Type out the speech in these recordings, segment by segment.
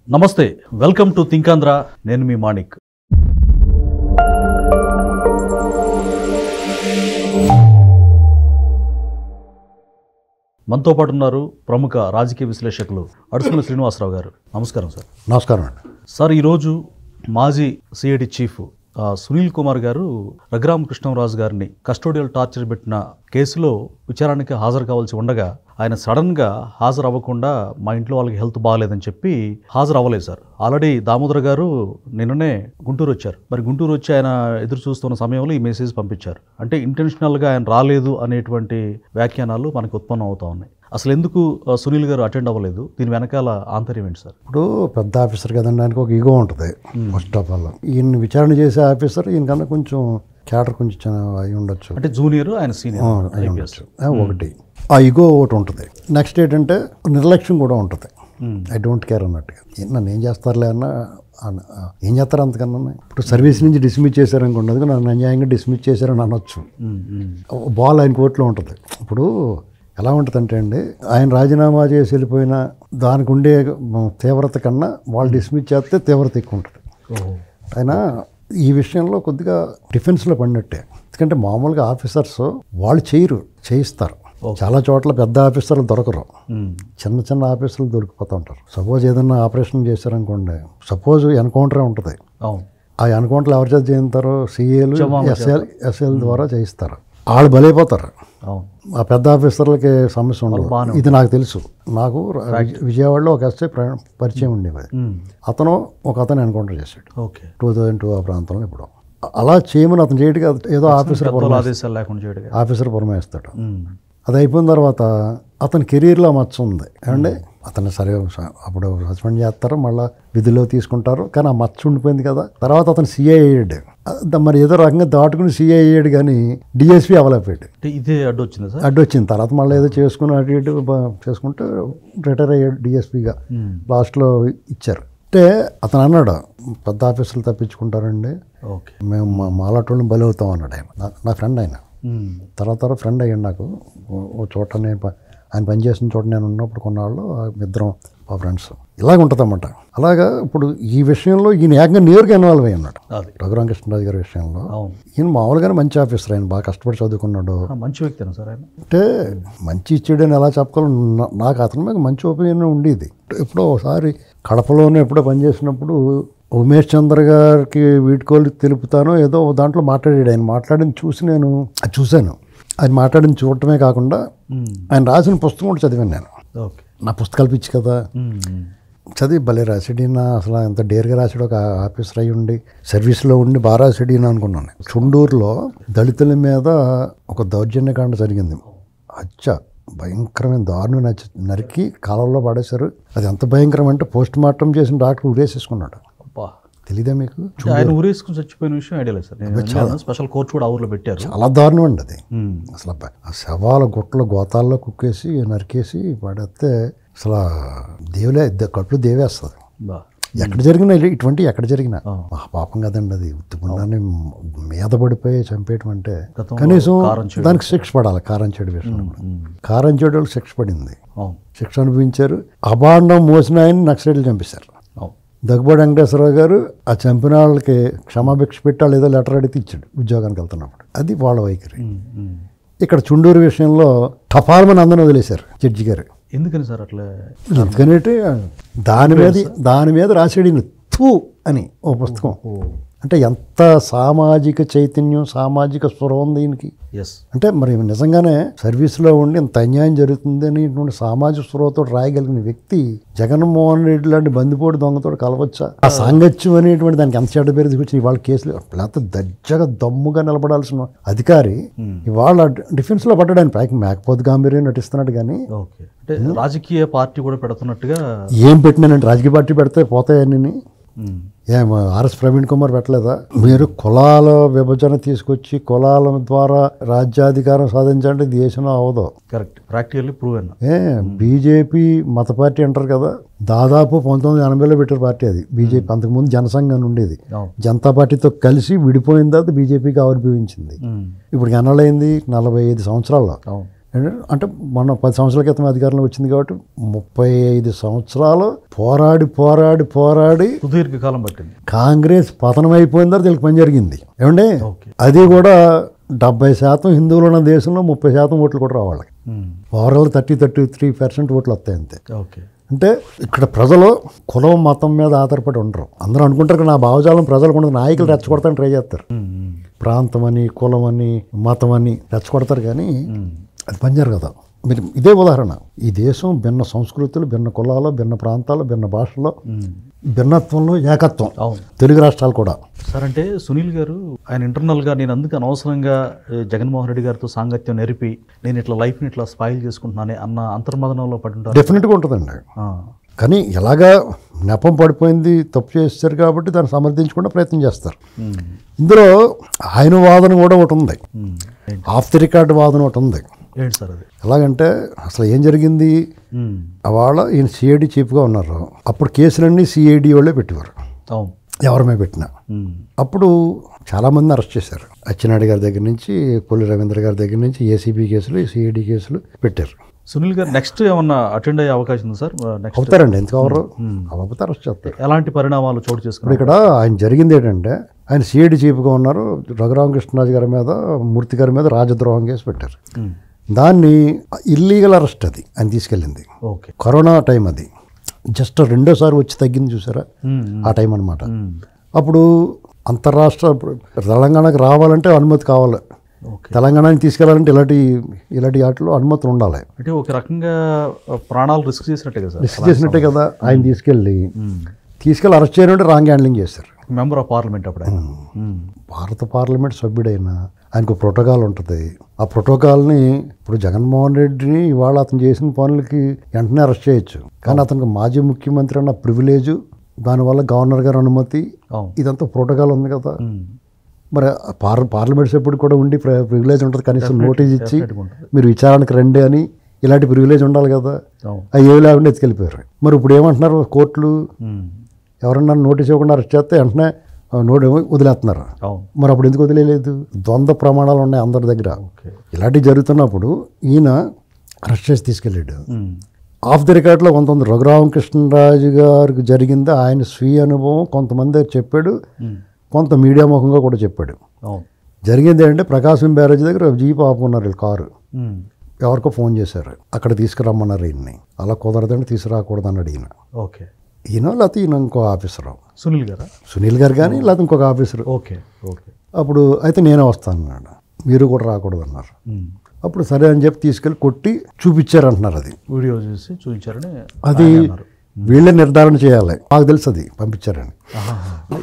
నమస్తే, welcome to think Andhra. నేను మీ మాణిక్. మనతో పాటు ఉన్నారు ప్రముఖ రాజకీయ విశ్లేషకులు అడుసుమల్లి శ్రీనివాసరావు గారు. నమస్కారం సార్. నమస్కారం అండి సార్, ఈరోజు మాజీ సిఐడి చీఫ్ సునీల్ కుమార్ గారు రఘురామకృష్ణరాజు గారిని కస్టోడియల్ టార్చర్ పెట్టిన కేసులో విచారణకి హాజరు కావాల్సి ఉండగా ఆయన సడన్గా హాజరు అవ్వకుండా మా ఇంట్లో వాళ్ళకి హెల్త్ బాగాలేదని చెప్పి హాజరు అవ్వలేదు సార్. ఆల్రెడీ దామోదర్ గారు నిన్ననే గుంటూరు వచ్చారు. మరి గుంటూరు వచ్చి ఆయన ఎదురు చూస్తున్న సమయంలో ఈ మెసేజ్ పంపించారు. అంటే ఇంటెన్షనల్గా ఆయన రాలేదు అనేటువంటి వ్యాఖ్యానాలు మనకు ఉత్పన్నం అవుతా ఉన్నాయి. అసలు ఎందుకు సునీల్ గారు అటెండ్ అవ్వలేదు? దీని వెనకాల ఆంతర్యం ఏంటి సార్? ఇప్పుడు పెద్ద ఆఫీసర్ కదండి, ఆయనకు ఒక ఈగో ఉంటుంది. ఫస్ట్ ఆఫ్ ఆల్ ఈయన విచారణ చేసే ఆఫీసర్ ఈయనకన్నా కొంచెం క్యాడర్ కొంచెం అయి ఉండొచ్చు. అంటే జూనియర్, ఆయన సీనియర్ అయి ఉండొచ్చు. ఒకటి ఆ ఈగో ఒకటి ఉంటుంది. నెక్స్ట్ ఏంటంటే నిర్లక్ష్యం కూడా ఉంటుంది. ఐ డోంట్ కేర్ అన్నట్టుగా నన్ను ఏం చేస్తారులే అన్న ఏం చేస్తారు అంతకన్నా. ఇప్పుడు సర్వీస్ నుంచి డిస్మిస్ చేశారనుకోండి, అది నన్ను అన్యాయంగా డిస్మిస్ చేశారని అనొచ్చు. బాల్ ఆయన కోర్టులో ఉంటుంది. ఇప్పుడు ఎలా ఉంటుందంటే అండి, ఆయన రాజీనామా చేసి వెళ్ళిపోయిన దానికి ఉండే తీవ్రత కన్నా వాళ్ళు డిస్మిస్ చేస్తే తీవ్రత ఎక్కువ ఉంటుంది. ఆయన ఈ విషయంలో కొద్దిగా డిఫెన్స్లో పడినట్టే. ఎందుకంటే మామూలుగా ఆఫీసర్స్ వాళ్ళు చేయిస్తారు. చాలా చోట్ల పెద్ద ఆఫీసర్లు దొరకరు, చిన్న చిన్న ఆఫీసర్లు దొరికిపోతూ ఉంటారు. సపోజ్ ఏదన్నా ఆపరేషన్ చేశారనుకోండి, సపోజ్ ఎన్కౌంటరే ఉంటుంది. ఆ ఎన్కౌంటర్లు ఎవరి చేత చేయిస్తారు? సిఏలు, ఎస్ఎల్ ద్వారా చేయిస్తారు. వాళ్ళు బలైపోతారు. ఆ పెద్ద ఆఫీసర్లకి సమస్య ఉండదు. ఇది నాకు తెలుసు. నాకు విజయవాడలో ఒక ఎస్ఐ పరిచయం ఉండేది. ఒక అతను ఎన్కౌంటర్ చేశాడు 2002 ఆ ప్రాంతంలో. ఇప్పుడు అలా చేయమని అతను చేయడు కాదు, ఏదో ఆఫీసర్ పురమాయిస్తాడు. అది అయిపోయిన తర్వాత అతని కెరీర్లో మచ్చ ఉంది ఏమండి. అతన్ని సరే అప్పుడు సస్పెండ్ చేస్తారు, మళ్ళీ విధిలో తీసుకుంటారు. కానీ ఆ మచ్చ ఉండిపోయింది కదా. తర్వాత అతను సిఐ అయ్యాడు. మరి ఏదో రకంగా దాటుకుని సిఐ అయ్యాడు, కానీ డిఎస్పీ అవ్వలేకపోయాడు. ఇదే అడ్డు వచ్చింది. అడ్డు వచ్చిన తర్వాత మళ్ళీ ఏదో చేసుకుని అటు ఇటు చేసుకుంటూ రిటైర్ అయ్యాడు డిఎస్పీగా. లాస్ట్లో ఇచ్చారు. అంటే అతను అన్నాడు, పెద్ద ఆఫీసులు తప్పించుకుంటారండి, మేము మాలాటోళ్ళని బలి అవుతాం అన్నాడు ఆయన. నా ఫ్రెండ్ ఆయన. తర్వాత ఫ్రెండ్ అయ్యాడు నాకు. ఓ చోట ఆయన పనిచేసిన చోట నేను ఉన్నప్పుడు కొన్నాళ్ళు ఇద్దరం మా ఫ్రెండ్స్. ఇలాగ ఉంటుందన్నమాట. అలాగా ఇప్పుడు ఈ విషయంలో ఈయన ఏకంగా నేరుగా ఇన్వాల్వ్ అయ్యి ఉన్నాడు. రఘురామకృష్ణరాజు గారి విషయంలో ఈయన మామూలుగానే మంచి ఆఫీసర్, ఆయన బాగా కష్టపడి చదువుకున్నాడు. మంచి వ్యక్తి సార్ ఆయన. అంటే మంచి ఇచ్చాడు అని ఎలా చెప్పగలను, నాకు అతని మీద మంచి ఒపీనియన్ ఉండేది. ఎప్పుడో ఒకసారి కడపలోనే ఎప్పుడో పనిచేసినప్పుడు ఉమేష్ చంద్ర గారికి వీడ్కోలు తెలుపుతాను ఏదో దాంట్లో మాట్లాడాడు. ఆయన మాట్లాడింది చూసి నేను అది చూశాను. ఆయన మాట్లాడింది చూడటమే కాకుండా ఆయన రాసిన పుస్తకం కూడా చదివాను నేను. నా పుస్తకాలు పిచ్చి కదా, చదివి భలే రాసాడీనా, అసలు ఎంత డేర్గా రాసాడు. ఒక ఆఫీసర్ అయ్యి ఉండి సర్వీస్లో ఉండి బాగా రాసాడీనా అనుకున్నాను. చుండూరులో దళితుల మీద ఒక దౌర్జన్యకాండ జరిగింది. భయంకరమైన దారుణం నరికి కాలంలో పడేశారు. అది ఎంత భయంకరం అంటే పోస్ట్ మార్టం చేసిన డాక్టర్ ఉరేసేసుకున్నాడు. తెలీదా మీకు? ఆయన ఊరేసుకుని చచ్చిపోయిన విషయం ఐడియా లేదు సార్. స్పెషల్ కోర్టు కూడా ఊర్లో పెట్టారు. చాలా దారుణం అండి అది. అసలు ఆ శవాల గుట్టలు గోతాల్లో కుక్కేసి నరికేసి పడేస్తే అసలు దేవులే కట్లు దేవేస్తుంది. ఎక్కడ జరిగినా ఇటువంటి ఎక్కడ జరిగినా పాపం కదండి అది. ఉత్తుకుండానే మీద పడిపోయి చంపేయటం అంటే కనీసం దానికి శిక్ష పడాలి. కారం చెడు విషయం, కారం చెడు శిక్ష పడింది, శిక్ష అనుభవించారు. అభాండం మోసిన ఆయన నక్సలైట్లు చంపేశారు. దగ్గుబాటి వెంకటేశ్వరరావు గారు ఆ చంపిన వాళ్ళకి క్షమాభిక్ష పెట్టాలి, ఏదో లెటర్ అడిగితే ఇచ్చాడు ఉద్యోగానికి వెళ్తున్నప్పుడు. అది వాళ్ళ వైఖరి. ఇక్కడ చుండూరు విషయంలో టపాల్మని అందరూ వదిలేశారు జడ్జి గారు. ఎందుకని సార్ అట్లా? ఎందుకంటే దాని మీద రాసాడు థూ అని ఓ పుస్తకం. అంటే ఎంత సామాజిక చైతన్యం, సామాజిక స్వరం ఉంది దీనికి. అంటే మరి నిజంగానే సర్వీస్లో ఉండి ఇంత అన్యాయం జరుగుతుంది అనేటువంటి సామాజిక స్వరంతో రాయగలిగిన వ్యక్తి జగన్మోహన్ రెడ్డి లాంటి బందిపోటు దొంగతో కలవచ్చా? ఆ సాంగత్యం అనేటువంటి దానికి ఎంత చెడ్డ పేరు తీసుకొచ్చి ఇవాళ కేసులు లేకపోతే దజ్జగా దమ్ముగా నిలబడాల్సిన అధికారి ఇవాళ డిఫెన్స్ లో పడ్డాడు. పైకి మేకపోతు గాంభీర్యం నటిస్తున్నాడు. కానీ రాజకీయ పార్టీ కూడా పెడుతున్నట్టుగా ఏం పెట్టినానంటే రాజకీయ పార్టీ పెడితే పోతాయని ఆర్ఎస్ ప్రవీణ్ కుమార్ పెట్టలేదా? మీరు కులాల విభజన తీసుకొచ్చి కులాల ద్వారా రాజ్యాధికారం సాధించాలంటే దేశంలో అవదు. Correct, practically proven. బీజేపీ మత పార్టీ అంటారు కదా, దాదాపు 1980లో పెట్టిన పార్టీ అది బీజేపీ. అంతకుముందు జనసంఘం ఉండేది, జనతా పార్టీతో కలిసి విడిపోయిన తర్వాత బీజేపీకి ఆవిర్భవించింది. ఇప్పుడు ఎన్నాళ్ళైంది? 45 సంవత్సరాల్లో అంటే మన 10 సంవత్సరాల క్రితం అధికారంలో వచ్చింది కాబట్టి 35 సంవత్సరాలు పోరాడి సుదీర్ఘకాలం పట్టింది. కాంగ్రెస్ పతనం అయిపోయిన తర్వాత వీళ్ళకి పని జరిగింది ఏమండి. అది కూడా 70% హిందువులు ఉన్న దేశంలో 30% ఓట్లు కూడా రావాలి. ఓవరాల్ 33% ఓట్లు వస్తాయి అంతే. అంటే ఇక్కడ ప్రజలు కులం మతం మీద ఆధారపడి ఉండరు. అందరూ అనుకుంటారు నా భావజాలం ప్రజలకు ఉండదు, నాయకులు రెచ్చగొడతాను ట్రై చేస్తారు. ప్రాంతం అని కులం అని మతం అని రెచ్చగొడతారు, కానీ అది పనిచేయరు కదా. మీరు ఇదే ఉదాహరణ, ఈ దేశం భిన్న సంస్కృతులు, భిన్న కులాలు, భిన్న ప్రాంతాలు, భిన్న భాషలో, భిన్నత్వంలో ఏకత్వం. తెలుగు రాష్ట్రాలు కూడా. సార్ అంటే సునీల్ గారు ఆయన ఇంటర్నల్గా నేను అందుకు అనవసరంగా జగన్మోహన్ రెడ్డి గారితో సాంగత్యం నెరిపి నేను ఇట్లా లైఫ్ని ఇట్లా స్పాయిల్ చేసుకుంటున్నానే అన్న అంతర్మదనంలో పడి ఉంటారు. డెఫినెట్గా ఉంటుందండి. కానీ ఎలాగా నెపం పడిపోయింది, తప్పు చేస్తారు కాబట్టి దాన్ని సమర్థించకుండా ప్రయత్నం చేస్తారు. ఇందులో ఆయన వాదన కూడా ఒకటి ఉంది, ఆఫ్ ది రికార్డ్ వాదన ఒకటి ఉంది. ఏంటి సార్ అది? ఎలాగంటే అసలు ఏం జరిగింది, వాళ్ళ ఈయన సిఐడి చీఫ్గా ఉన్నారు. అప్పుడు కేసులన్నీ సిఐడి వాళ్ళే పెట్టేవారు, ఎవరమే పెట్టినా. అప్పుడు చాలామంది అరెస్ట్ చేశారు. అచ్చెన్నాయుడు గారి దగ్గర నుంచి, కొల్లి రవీంద్ర గారి దగ్గర నుంచి ఏసీబీ కేసులు, సిఐడి కేసులు పెట్టారు. సునీల్ గారు నెక్స్ట్ ఏమన్నా అటెండ్ అయ్యే అవకాశం ఉంది సార్? అవుతారండి, ఎందుకు అవరు, అవ్వకపోతే అరెస్ట్ చేస్తారు. ఎలాంటి పరిణామాలు చోటు చేసుకున్నారు? ఇక్కడ ఆయన జరిగింది ఏంటంటే, ఆయన సిఐడి చీఫ్గా ఉన్నారు. రఘురామకృష్ణరాజు గారి మీద, మూర్తి గారి మీద రాజద్రోహం కేసు పెట్టారు. దాన్ని ఇల్లీగల్ అరెస్ట్ అది ఆయన తీసుకెళ్ళింది. కరోనా టైం అది, జస్ట్ రెండోసారి వచ్చి తగ్గింది చూసారా, ఆ టైం అనమాట. అప్పుడు అంతర్రాష్ట్ర తెలంగాణకు రావాలంటే అనుమతి కావాలి, తెలంగాణకి తీసుకెళ్లాలంటే ఇలాంటి వాటిలో అనుమతులు ఉండాలి. అంటే ఒక రకంగా ప్రాణాలు రిస్క్ చేసినట్టే కదా. ఆయన తీసుకెళ్ళి అరెస్ట్ చేయాలంటే రాంగ్ హ్యాండ్లింగ్ చేశారు. మెంబర్ ఆఫ్ పార్లమెంట్ అప్పుడు భారత పార్లమెంట్ సభ్యుడైనా ఆయనకు ప్రోటోకాల్ ఉంటుంది. ఆ ప్రోటోకాల్ని ఇప్పుడు జగన్మోహన్ రెడ్డిని ఇవాళ అతను చేసిన పనులకి వెంటనే అరెస్ట్ చేయొచ్చు, కానీ అతనికి మాజీ ముఖ్యమంత్రి అన్న ప్రివిలేజు, దానివల్ల గవర్నర్ గారి అనుమతి, ఇదంతా ప్రోటోకాల్ ఉంది కదా. మరి పార్లమెంట్ సభ్యుడు కూడా ఉండి ప్రివిలేజ్ ఉంటుంది, కనీసం నోటీస్ ఇచ్చి మీరు విచారణకు రండి అని ఇలాంటి ప్రివిలేజ్ ఉండాలి కదా. అవి ఏవి లేకుండా ఎత్తుకెళ్ళిపోయారు. మరి ఇప్పుడు ఏమంటున్నారు కోర్టులు, ఎవరన్నా నోటీస్ ఇవ్వకుండా అరెస్ట్ చేస్తే వెంటనే వదిలేస్తున్నారు. మరి అప్పుడు ఎందుకు వదిలేదు? ద్వంద్వ ప్రమాణాలు ఉన్నాయి అందరి దగ్గర. ఇలాంటివి జరుగుతున్నప్పుడు ఈయన అరెస్ట్ చేసి తీసుకెళ్ళాడు. ఆఫ్ ది రికార్డ్లో కొంతమంది రఘురామకృష్ణరాజు గారికి జరిగింది ఆయన స్వీయ అనుభవం కొంతమంది చెప్పాడు, కొంత మీడియా ముఖంగా కూడా చెప్పాడు. జరిగింది ఏంటంటే, ప్రకాశం బ్యారేజ్ దగ్గర జీప్ ఆపుకున్నారు వీళ్ళు కారు. ఎవరికో ఫోన్ చేశారు, అక్కడ తీసుకురమ్మన్నారు ఈయన్ని. అలా కుదరదండి, తీసుకురాకూడదు అన్నాడు ఈయన. ఈయన లేకపోతే ఈయన ఇంకో ఆఫీసరు, సునీల్ గారు కానీ లేకపోతే ఇంకొక ఆఫీసరు. అప్పుడు అయితే నేనే వస్తాను అన్నాడు, మీరు కూడా రాకూడదు అన్నారు. అప్పుడు సరే అని చెప్పి తీసుకెళ్ళి కొట్టి చూపించారు అంటున్నారు. అది వీడియో చూసి చూపించారని, అది వీళ్ళే నిర్ధారణ చేయాలి, నాకు తెలుసు అది పంపించారని.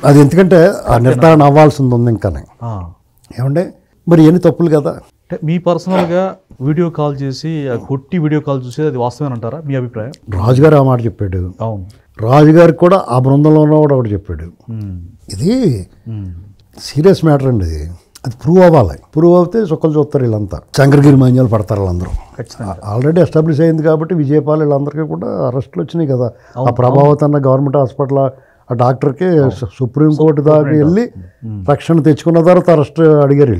అది ఎందుకంటే ఆ నిర్ధారణ అవ్వాల్సింది ఉంది ఇంకానే. ఏమంటే మరి ఎన్ని తప్పులు కదా. అంటే మీ పర్సనల్గా వీడియో కాల్ చేసి కొట్టి వీడియో కాల్ చూసి అది వాస్తవం అంటారా మీ అభిప్రాయం? రాజుగారు ఆ మాట చెప్పాడు. అవును, రాజుగారికి కూడా ఆ బృందంలో ఉన్నవాడు ఒకటి చెప్పాడు. ఇది సీరియస్ మ్యాటర్ అండి, అది ప్రూవ్ అవ్వాలి. ప్రూవ్ అవుతే చుక్కలు చూస్తారు వీళ్ళంతా, చంద్రగిరి మాన్యాలు పడతారు వాళ్ళందరూ. ఆల్రెడీ ఎస్టాబ్లిష్ అయింది కాబట్టి విజయపాల్ వీళ్ళందరికీ కూడా అరెస్టులు వచ్చినాయి కదా. ఆ ప్రభావత్ అన్న గవర్నమెంట్ హాస్పిటల్ ఆ డాక్టర్కి సుప్రీంకోర్టు దాకా వెళ్ళి రక్షణ తెచ్చుకున్న తర్వాత అరెస్ట్ అడిగారు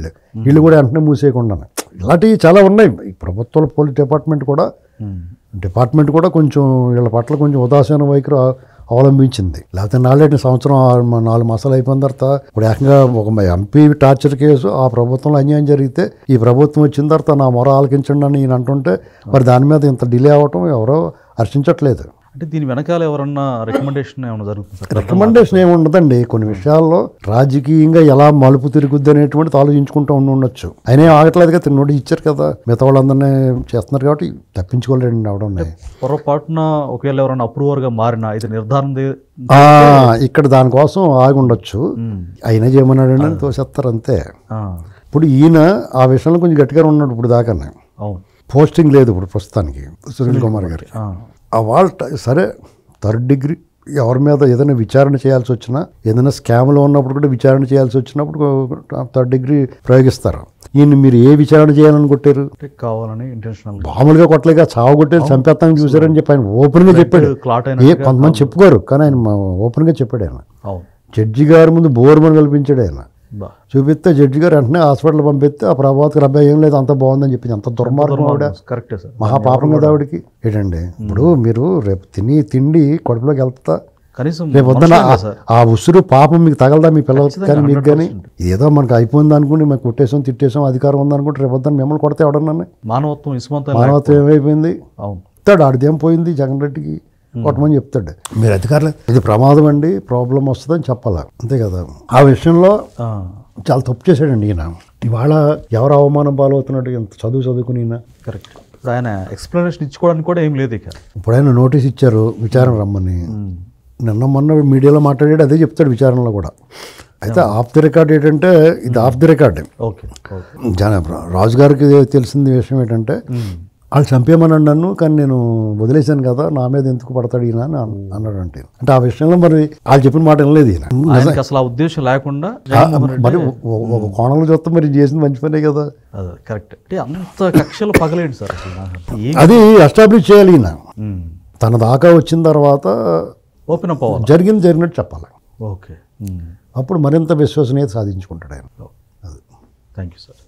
వీళ్ళు కూడా వెంటనే మూసేయకుండా. ఇలాంటివి చాలా ఉన్నాయి. ఈ ప్రభుత్వ పోలీస్ డిపార్ట్మెంట్ కూడా కొంచెం వీళ్ళ పట్ల కొంచెం ఉదాసీన వైఖరి అవలంబించింది. లేకపోతే 4 సంవత్సరం 4 మాసాలు అయిపోయిన తర్వాత ఇప్పుడు ఏకంగా ఒక ఎంపీ టార్చర్ కేసు ఆ ప్రభుత్వంలో అన్యాయం జరిగితే ఈ ప్రభుత్వం వచ్చిన తర్వాత నా మొర ఆలకించండి అని ఈయన అంటుంటే మరి దాని మీద ఇంత డిలే అవ్వటం ఎవరో హర్షించట్లేదు. అంటే దీని వెనకాల ఎవరన్నా రికమెండేషన్ ఏమైనా జరుగుతుంది? రికమెండేషన్ ఏమి ఉండదండి. కొన్ని విషయాల్లో రాజకీయంగా ఎలా మలుపు తిరుగుద్ది అనేటువంటిది ఆలోచించుకుంటూ ఉండొచ్చు. అయినా ఆగట్లేదు కదా, నోటీస్ ఇచ్చారు కదా, మిగతా వాళ్ళందరినీ చేస్తున్నారు కాబట్టి తప్పించుకోలేండి అవడం. పొరపాటున ఒకవేళ ఎవరైనా అప్రూవర్గా మారినా ఇది నిర్ధారణ ఇక్కడ దానికోసం ఆగి ఉండొచ్చు. అయినా చేయమన్నాడు అని తోసేస్తారు అంతే. ఇప్పుడు ఈయన ఆ విషయంలో కొంచెం గట్టిగా ఉన్నాడు ఇప్పుడు దాకానే. పోస్టింగ్ లేదు ఇప్పుడు ప్రస్తుతానికి సునీల్ కుమార్ గారికి. ఆ వాళ్ళు సరే 3rd డిగ్రీ ఎవరి మీద ఏదైనా విచారణ చేయాల్సి వచ్చినా, ఏదైనా స్కామ్లో ఉన్నప్పుడు కూడా విచారణ చేయాల్సి వచ్చినప్పుడు 3rd డిగ్రీ ప్రయోగిస్తారు. ఈయన మీరు ఏ విచారణ చేయాలని కొట్టారు? కావాలని ఇంటెన్షనల్ మామూలుగా కొట్టలేక చావు కొట్టేది చంపేస్తానికి చూసారని చెప్పి ఆయన ఓపెన్గా చెప్పాడు. కొంతమంది చెప్పుకోరు కానీ ఆయన ఓపెన్గా చెప్పాడు. ఆయన జడ్జి గారి ముందు బోర్మని కల్పించాడు. ఆయన బా చూపిస్తే జడ్జి గారు వెంటనే హాస్పిటల్ పంపిస్తే ఆ ప్రభావతికి అబ్బాయి ఏం లేదు అంత బాగుందని చెప్పింది. అంత దుర్మార్గం ఆవిడ, కరెక్టే సార్. మహాపాపం కదా ఆవిడకి. ఏంటండి ఇప్పుడు మీరు రేపు తిండి కడుపులోకి వెళ్తా కనీసం రేపు వద్దన సార్ ఆ ఉసురు పాపం మీకు తగలదా మీ పిల్లలకి ఖచ్చితంగా, కానీ మీకు కానీ 100%. ఏదో మనకు అయిపోయింది అనుకుంటే మేము కొట్టేసాం తిట్టేసాం అధికారం ఉందనుకుంటే రేపు వద్దని మిమ్మల్ని కొడితే ఎవడన్నా మానవత్వం ఇసుమంతా మానవత్వం ఏమైపోయింది అవును చెప్తాడు. ఆడిదేం పోయింది జగన్ రెడ్డికి కొట్టమని చెప్తాడు. మీరు అధికారులు ఇది ప్రమాదం అండి ప్రాబ్లం వస్తుందని చెప్పాలా, అంతే కదా. ఆ విషయంలో ఆ, చాలా తప్పు చేశాడండి ఈయన. ఇవాళ ఎవరు అవమానం పాలవుతున్నాడు ఎంత చదువుకుని ఈయన. కరెక్ట్. ఇప్పుడు ఆయన ఎక్స్ప్లెనేషన్ ఇచ్చుకోవడానికి కూడా ఏం లేదు ఇక. ఇప్పుడు ఆయన నోటీస్ ఇచ్చారు విచారణ రమ్మని. నిన్న మొన్న మీడియాలో మాట్లాడాడు అదే చెప్తాడు విచారణలో కూడా. అయితే ఆఫ్ ది రికార్డ్ ఏంటంటే ఇది off the record. Okay okay Raju గారికి తెలిసింది విషయం ఏంటంటే వాళ్ళు చంపేయమన్నాడు నన్ను, కానీ నేను వదిలేశాను కదా నా మీద ఎందుకు పడతాడు ఈయన అని అన్నాడు. అంటే ఆ విషయంలో మరి వాళ్ళు చెప్పిన మాట వినలేదు ఈయన. ఆయనకి అసలు ఆ ఉద్దేశం లేకుండా మరి ఒక కోణంలో చూస్తే మరి చేసింది మంచి పనే కదా. అదే కరెక్ట్. అంటే అంత కక్షలు పగలేండి సార్ అసలు నాకు. అది ఎస్టాబ్లిష్ చేయాలి ఈయన. తన దాకా వచ్చిన తర్వాత ఓపెన్ అప్ అవ్వాలి, జరిగినట్టు చెప్పాలి. ఓకే. అప్పుడు మరింత విశ్వసనీయత సాధించుకుంటాడు ఆయన. Thank you sir.